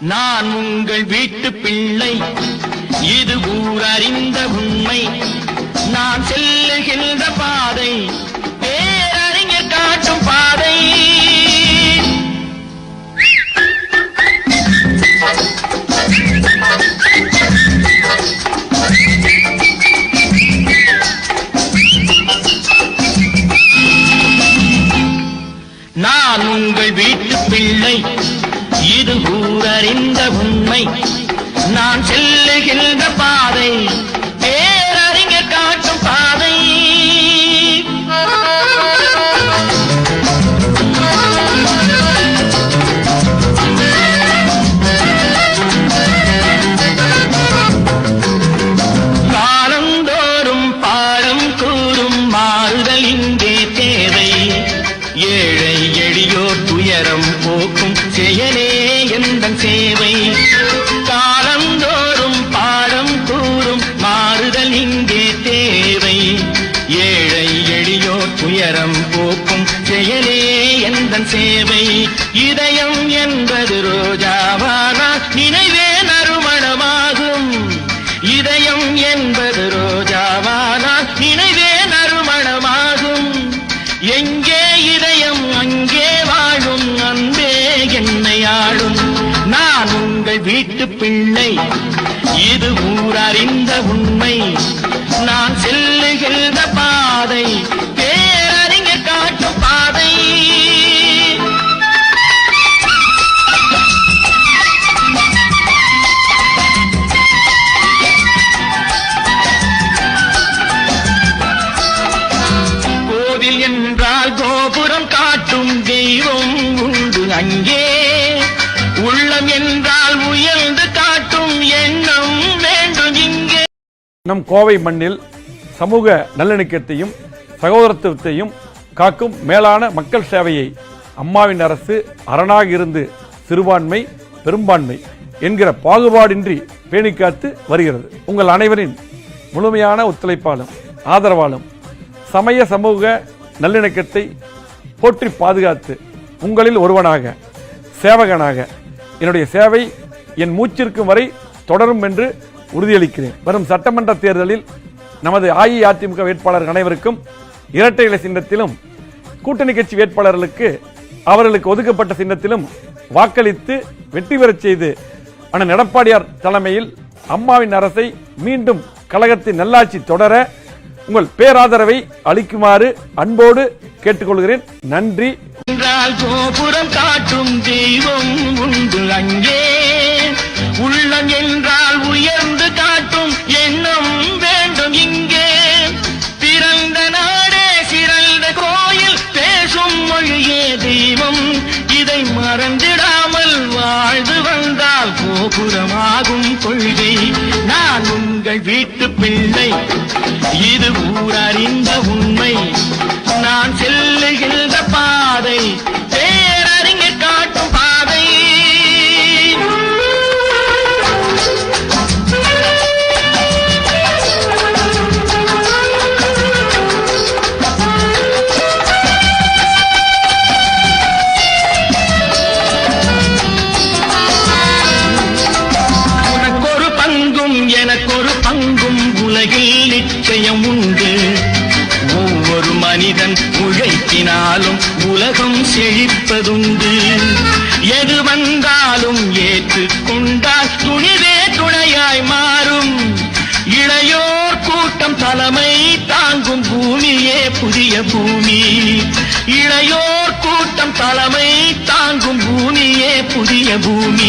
நான் உங்கள் வீட்டு பிள்ளை, இது ஊரறிந்த உண்மை. நான் செல்லுகின்ற பாதை பேரறிஞர் காட்டும் பாதை. நான் உங்கள் வீட்டு பிள்ளை, இது ஊரறிந்த உண்மை. நான் செல்லுகின்ற பாதை பேரறிஞர் காட்டும் பாதை. காலந்தோறும் பாடம் கூறும் மாறுதல் இங்கே தேவை. ஏழை எளியோர் துயரம் போக்கும் செயலே எந்தன் சேவை. காலந்தோறும் பாடம் கூறும் மாறுதல் இங்கே தேவை. ஏழை எளியோர் துயரம் போக்கும் செயலே எந்தன் சேவை. இதயம் என்பது ரோஜாவானால் நினைவே நறுமணமாகும். இதயம் என்பது ரோஜாவானால் நினைவே நறுமணமாகும். எங்கே இதயம் அங்கே வாழும் அன்பே என்னை ஆளும். நான் உங்கள் வீட்டு பிள்ளை, இது ஊரறிந்த உண்மை. நான் செல்லுகின்ற பாதை பேரறிஞர் காட்டும் பாதை. கோவில் என்றால் கோபுரம் காட்டும் தெய்வம் உண்டு அங்கே. உள்ளம் என்றால் உயர்ந்து காட்டும் எண்ணம் வேண்டும் இங்கே. நம் கோவை மண்ணில் சமூக நல்லிணக்கத்தையும் சகோதரத்துவத்தையும் காக்கும் மேலான மக்கள் சேவையை அம்மாவின் அரசு அரணாக இருந்து சிறுபான்மை பெரும்பான்மை என்கிற பாகுபாடின்றி பேணிக்காத்து வருகிறது. உங்கள் அனைவரின் முழுமையான ஒத்துழைப்பாலும் ஆதரவாலும் சமய சமூக நல்லிணக்கத்தை போற்றி பாதுகாத்து உங்களில் ஒருவனாக சேவகனாக என்னுடைய சேவை என் மூச்சிற்கும் வரை தொடரும் என்று உறுதியளிக்கிறேன். வரும் சட்டமன்ற தேர்தலில் நமது அஇஅதிமுக வேட்பாளர்கள் அனைவருக்கும் இரட்டை இலை சின்னத்திலும் கூட்டணி கட்சி வேட்பாளர்களுக்கு அவர்களுக்கு ஒதுக்கப்பட்ட சின்னத்திலும் வாக்களித்து வெற்றி பெறச் செய்து அண்ணன் எடப்பாடியார் தலைமையில் அம்மாவின் அரசை மீண்டும் கழகத்தின் நல்லாட்சி தொடர உங்கள் பேராதரவை அளிக்குமாறு அன்போடு கேட்டுக்கொள்கிறேன். நன்றி. கோபுரம் காட்டும் தெய்வம் உண்டு அங்கே. உள்ளம் என்றால் உயர்ந்து காட்டும் எண்ணம் வேண்டும் இங்கே. பிறந்த நாடே சிறந்த கோயில், பேசும் மொழியே தெய்வம். இதை மறந்திடாமல் வாழ்ந்து வந்தால் கோபுரமாகும் கொள்கை. நான் உங்கள் வீட்டு பிள்ளை, இது ஊரறிந்த உண்மை. நான் செல்லுகின்ற பாதை பேரறிஞர் காட்டும் பாதை. உனக்கொரு பங்கும் எனக்கொரு பங்கும் உலகில் நிச்சயம் உண்டு. ஒவ்வொரு மனிதன் உழைப்பினாலும் உலகம் செழிப்பதுண்டு. எது வந்தாலும் ஏற்றுக்கொண்டால் துணிவே துணையாய் மாறும். இளையோர் கூட்டம் தலைமை தாங்கும் பூமியே புதிய பூமி. இளையோர் கூட்டம் தலைமை தாங்கும் பூமியே புதிய பூமி.